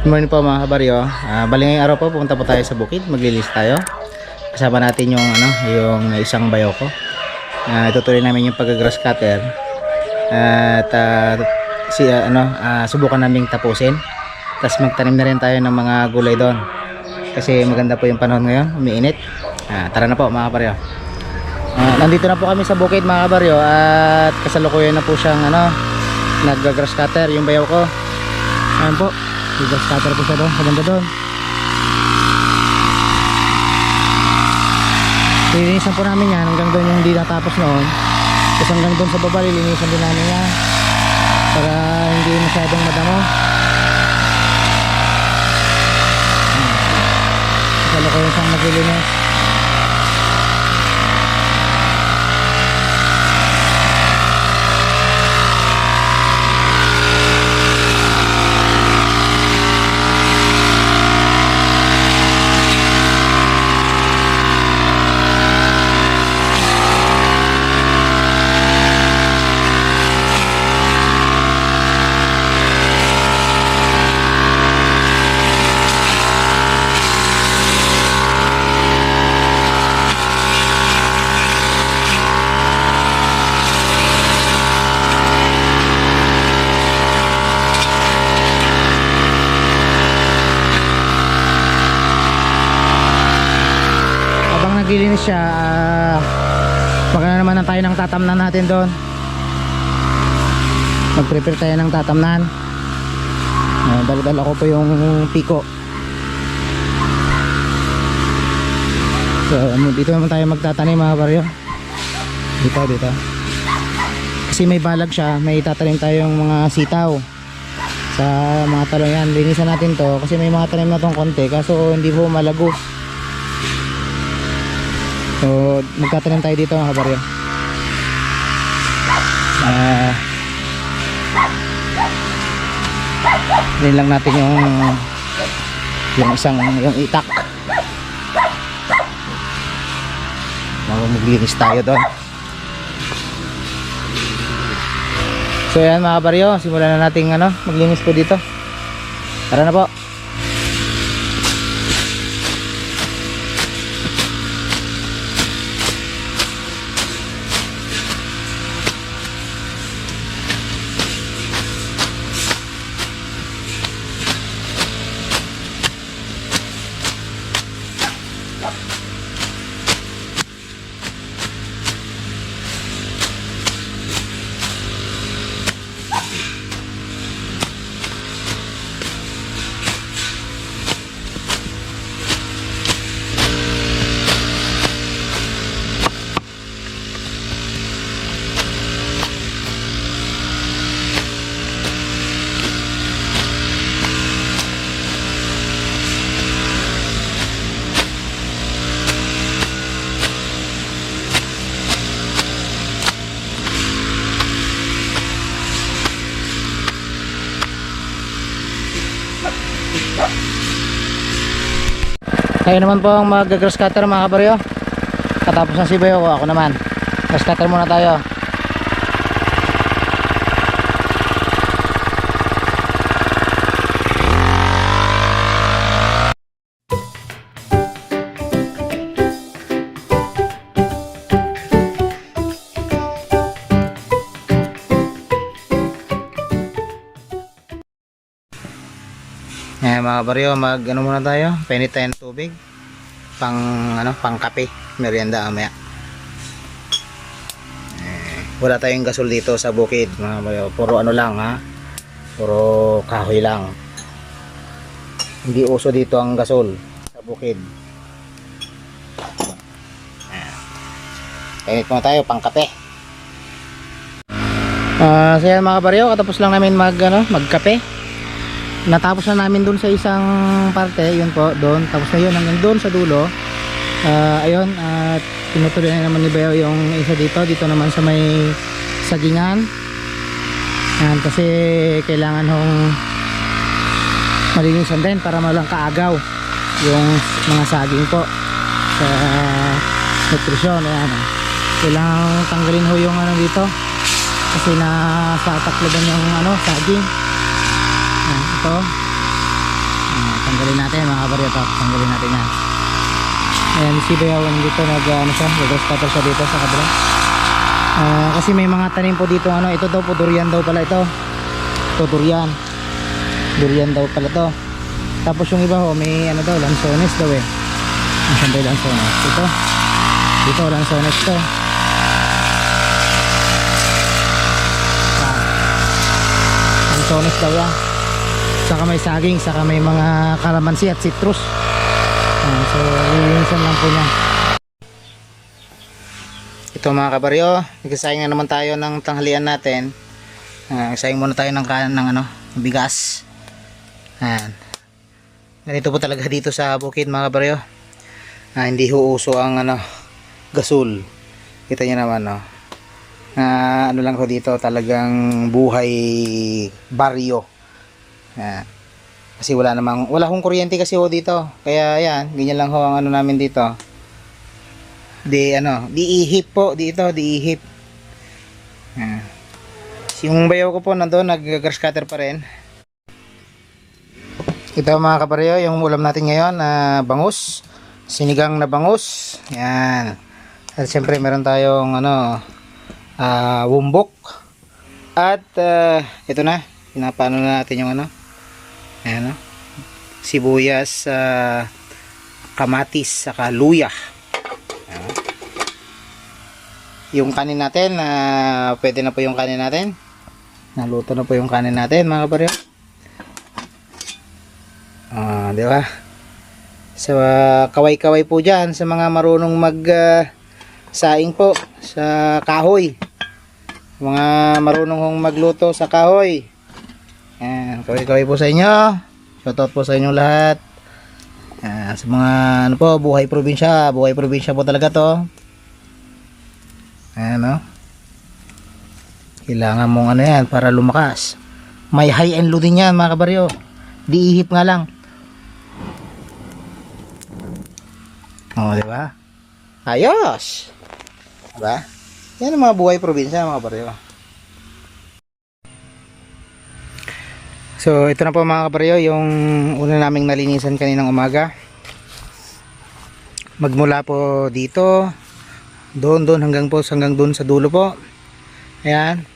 Good morning po mga kabaryo. Bali ngayong araw po pupunta po tayo sa bukid, maglilis tayo. Kasama natin yung yung isang bayo ko. Itutuloy namin yung pag-grass cutter. At subukan naming tapusin. Tapos magtanim na rin tayo ng mga gulay doon. Kasi maganda po yung panahon ngayon, umiinit. Tara na po mga kabaryo. Nandito na po kami sa bukid mga kabaryo at kasalukuyan na po siyang nag-grass cutter yung bayo ko. Ayan po. Grass cutter po siya doon, sa banda doon. Lilinisan po namin yan hanggang doon yung hindi natapos noon. Tapos hanggang doon sa baba lilinisan din namin yan para hindi masyadong madamo. Kala ko yung siyang naglilinis. Naglilinis siya, magana naman na tayo ng tatamnan natin doon. Mag-prepare tayo ng tatamnan. Dala-dala ko po yung piko. So dito naman tayo magtatanim mga baryo. Dito kasi may balag siya, may tatanim tayong mga sitaw sa mga talong yan. Linisan natin to kasi may mga tanim na tong konti kaso hindi po malago. So magtatanim tayo dito mga kabaryo. Din lang natin yung itak. Maglinis tayo doon. So yan mga kabaryo, simulan na natin maglinis po dito. Tara na po. Kayo naman po ang mag-grass cutter mga kabaryo. Katapos ng sibayo ko, ako naman. Grass cutter muna tayo. Mga kabaryo, muna tayo. Painit tayo ng tubig. Pang kape, merienda mamaya. Wala tayong gasol dito sa bukid, mga kabaryo. Puro lang puro kahoy lang. Hindi uso dito ang gasol sa bukid. Painit muna tayo, pang kape. So yan mga kabaryo, katapos lang namin magkape. Natapos na namin dun sa isang parte, yun po, doon. Tapos na yun hanggang doon sa dulo. Ayun, at tinutuloy na naman ni Bayo yung isa dito naman sa may sagingan. Kasi kailangan malinisan din para malang kaagaw yung mga saging po sa nutrisyon. Ayan, kailangan tanggalin yung dito kasi nasa taklaban yung saging. Ito tanggalin natin mga kabaryo to. Tanggalin natin yan. Ayan, si Bayawan dito ano siya, grass cutter siya dito sa kabila. Kasi may mga tanim po dito ano, ito daw po durian daw pala ito. Ito durian. Durian daw pala to. Tapos yung iba ho, may ano daw, lansones daw eh. Ang saan daw lansones? Ito. Dito lansones to. Lansones daw yan. Saka may saging, saka may mga kalamansi at citrus. So lilinisan lang po niya. Ito mga kabaryo, nagsasayang na naman tayo ng tanghalian natin. Nagsayang muna tayo ng ano, bigas. Ganito po talaga dito sa bukid mga kabaryo. Hindi huuso ang ano, gasol. Kita niyo naman no. Ano lang ko dito, talagang buhay baryo. Kasi wala akong kuryente kasi ho dito. Kaya yan, ganyan lang ho ang ano namin dito. Diihip po dito, diihip. Yung bayaw ko po nandoon, nag-grass cutter pa rin. Ito mga kabaryo, yung ulam natin ngayon, bangus. Sinigang na bangus. Yan. At siyempre meron tayong ano, wumbok. At ito na, pinapaano na natin yung ano. Ayan, sibuyas, kamatis, saka luya. Ayan. Yung kanin natin, pwede na po yung kanin natin. Naluto na po yung kanin natin mga kabaryo. Di ba? So kaway-kaway po dyan sa mga marunong saing po sa kahoy. Mga marunong magluto sa kahoy. Ayan, kaway-kaway po sa inyo. Shoutout po sa inyong lahat. Sa mga ano po, buhay probinsya po talaga to. Ayan o. Kailangan mong ano yan para lumakas. May high and low din yan mga kabaryo. Diihip nga lang. Diba? Ayos! Diba? Yan ang mga buhay probinsya mga kabaryo. So ito na po mga kabaryo, yung una naming nalinisan kaninang umaga. Magmula po dito, doon hanggang doon sa dulo po. Ayan.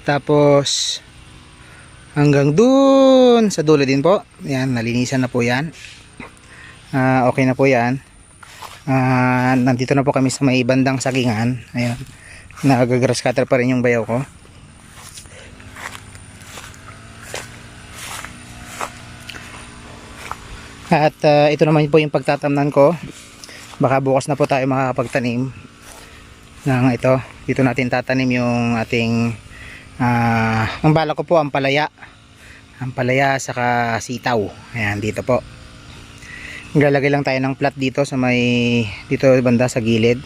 Tapos hanggang doon sa dulo din po. Ayan, nalinisan na po yan. Okay na po yan. Nandito na po kami sa may bandang sagingan. Ayan. Nag-grass cutter pa rin yung bayaw ko. At ito naman po yung pagtatamnan ko. Baka bukas na po tayo makakapagtanim ng ito. Dito natin tatanim yung ating ang bala ko po ampalaya. Ampalaya saka sitaw. Ayan, dito po. Maglalagay lang tayo ng plat dito sa may dito banda sa gilid.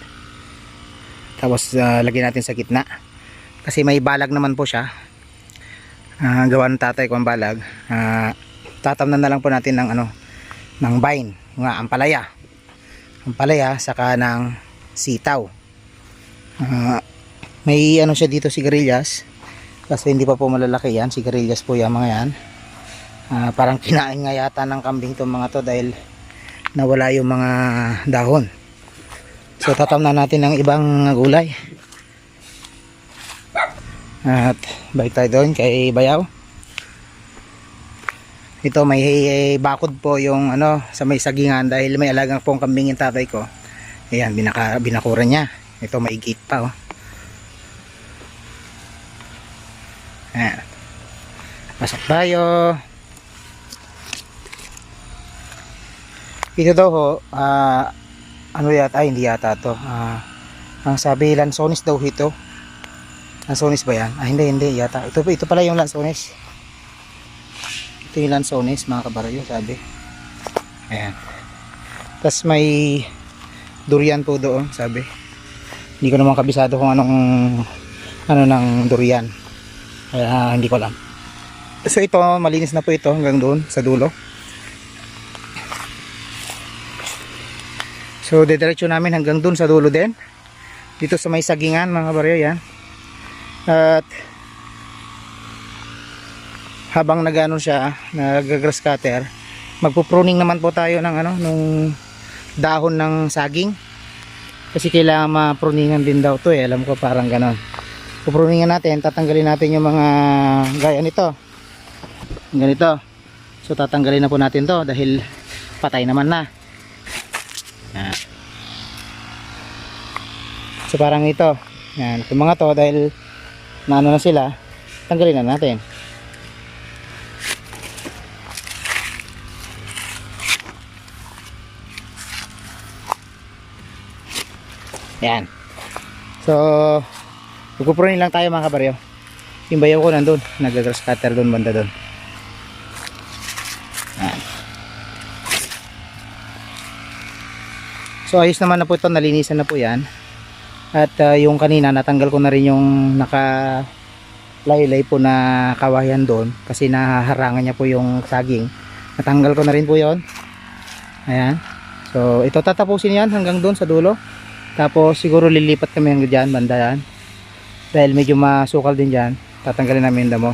Tapos lagyan natin sa gitna. Kasi may balag naman po siya. Gawa ng tatay ko ang balag. Tatamnan na lang po natin ng ano, ng vine, nga ampalaya saka ng sitaw. May ano siya dito, sigarilyas, kasi hindi pa po malalaki yan, sigarilyas po yung mga yan. Parang kinain nga yata ng kambing itong mga to dahil nawala yung mga dahon. So tatamnan natin ng ibang gulay. At balik tayo doon kay bayaw. Ito may bakod po yung ano sa may sagingan dahil may alagang pong kambing yung tatay ko. Ayan, binakuran niya. Ito may gate pa oh. Ayan. Pasok tayo. Ito daw ho, ano yata, hindi yata to. Ang sabi lansones daw ito. Lansones ba yan? Hindi yata. Ito pala yung lansones. Ito yung lansones mga kabaryo, sabi. Ayan. Tapos may durian po doon, sabi. Hindi ko naman kabisado kung anong ng durian. Kaya hindi ko alam. So ito, malinis na po ito hanggang doon sa dulo. So didiretso namin hanggang doon sa dulo din. Dito sa may sagingan mga kabaryo, yan. At habang nagano siya, nag-grass cutter, magpo-pruning naman po tayo ng ano, nung dahon ng saging. Kasi kailangan ma-pruningan din daw to eh. Alam ko parang ganon. Pupruningan natin, tatanggalin natin yung mga gaya nito. Ganito. So tatanggalin na po natin to dahil patay naman na. Yan. So parang ito. Yan. Itong mga to dahil naano na sila, tanggalin na natin. Yan. So magpupruning lang tayo mga kabaryo. Yung bayaw ko nandun, nag-grass cutter dun banda dun. Yan. So ayos naman na po ito, nalinisan na po yan. At yung kanina natanggal ko na rin yung naka-laylay po na kawayan doon kasi nahaharangan niya po yung saging. Natanggal ko na rin po yon. Ayan. So ito tatapusin yan hanggang doon sa dulo. Tapos siguro lilipat kami hanggang dyan, banda yan. Dahil medyo masukal din dyan, tatanggalin namin yung damo.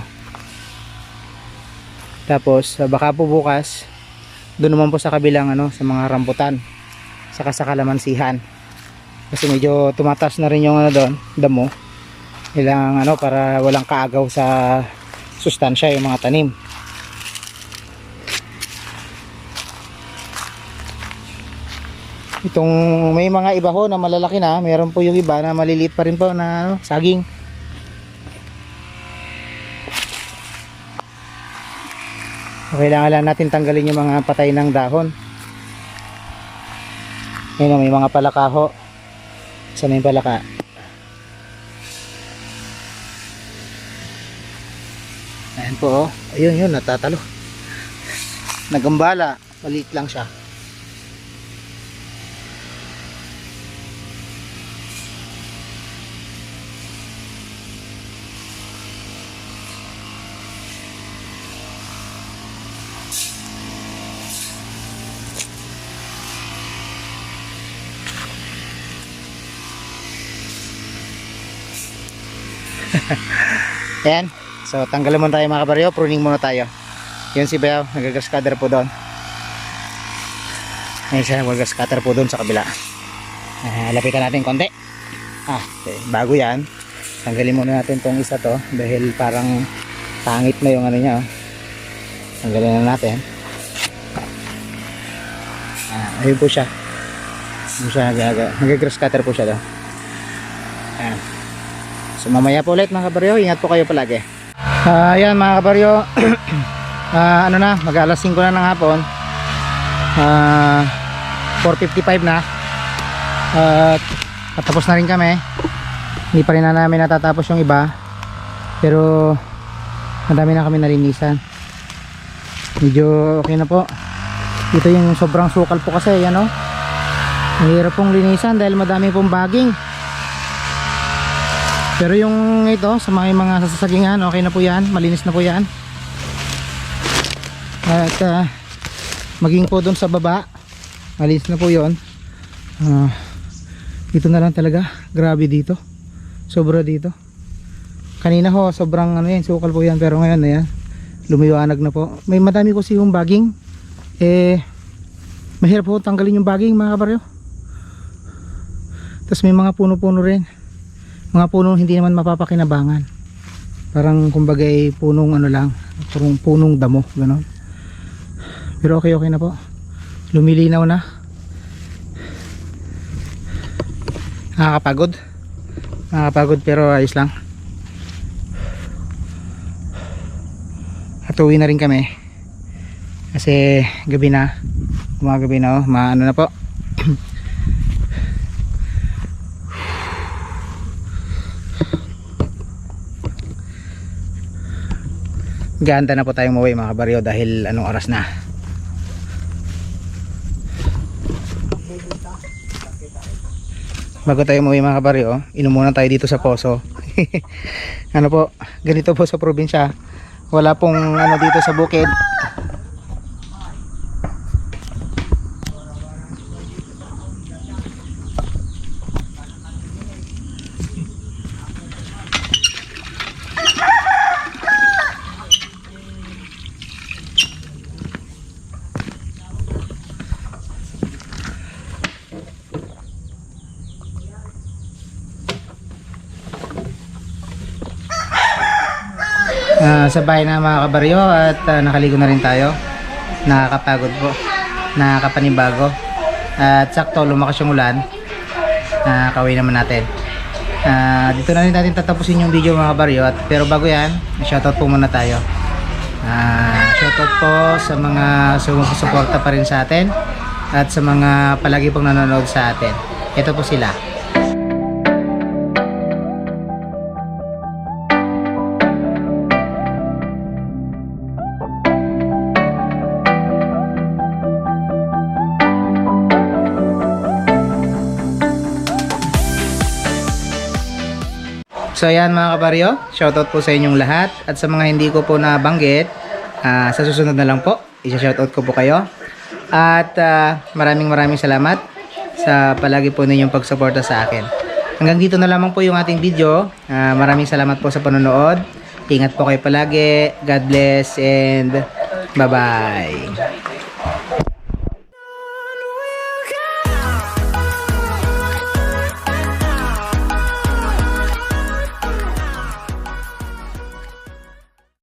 Tapos baka po bukas doon naman po sa kabilang ano, sa mga rambutan saka sa kalamansihan. Kasi medyo tumatas na rin yung ano doon, damo. Ilang ano para walang kaagaw sa sustansya yung mga tanim. Itong may mga iba ho na malalaki na, meron po yung iba na maliliit pa rin po na ano, saging. Kailangan lang natin tanggalin yung mga patay ng dahon. Ayun, may mga palaka ho. Saan yung palaka? Ayan po oh. Ayun yun, natatalo. Nagambala, maliit lang siya. Ayan. So tanggalin muna tayo mga kabaryo, pruning muna tayo. Yun si Bayaw, nagagas cutter po doon. Ayan siya, nagagas cutter po doon sa kabila. Lapitan natin konti. Okay. Bago yan, tanggalin muna natin tong isa to dahil parang pangit na yung ano niya. Tanggalin na natin. Ayun po siya. Ayun siya, nagagas cutter po siya doon. Ayan. So mamaya po ulit mga kabaryo, ingat po kayo palagi. Ayan mga kabaryo, ano na, mag alas 5 na ng hapon. 4:55 na. Tapos na rin kami. Hindi pa rin na namin natatapos yung iba. Pero madami na kami nalinisan. Medyo okay na po. Ito yung sobrang sukal po kasi, yan o. Mahirap pong linisan dahil madami pong baging. Pero yung ito sa mga sasagingan, okay na po yan, malinis na po yan. At maging po doon sa baba, malinis na po yon. Dito na lang talaga, grabe dito, sobra dito. Kanina ho sobrang ano yan, sukal po yan, pero ngayon na yan, lumiwanag na po. May madami kasi yung baging, mahirap po tanggalin yung baging mga kabaryo. Tapos may mga puno-puno rin, mga punong hindi naman mapapakinabangan, parang kumbaga ay punong ano lang, punong damo gano'n. Pero okay na po, lumilinaw na. Nakakapagod pero ayos lang. At uwi na rin kami kasi gabi na, gumagabi na oh, maano na po. Ganda na po tayong mauwi mga kabaryo dahil anong oras na. Bago tayo mauwi mga kabaryo, inom muna tayo dito sa poso. Ano po, ganito po sa probinsya, wala pong ano dito sa bukid. sa bahay na mga kabaryo at nakaligo na rin tayo. Nakakapagod po, nakakapanibago. At sakto lumakas yung ulan. Kawin naman natin. Dito na rin natin tatapusin yung video mga kabaryo. Pero bago yan, shoutout po muna tayo. Shoutout po sa mga sumusuporta pa rin sa atin at sa mga palagi pong nanonood sa atin. Ito po sila. So ayan mga kabaryo, shoutout po sa inyong lahat at sa mga hindi ko po nabanggit, sa susunod na lang po, isa-shoutout ko po kayo. At maraming salamat sa palagi po ninyong pagsuporta sa akin. Hanggang dito na lamang po yung ating video. Maraming salamat po sa panonood. Ingat po kayo palagi. God bless and bye-bye.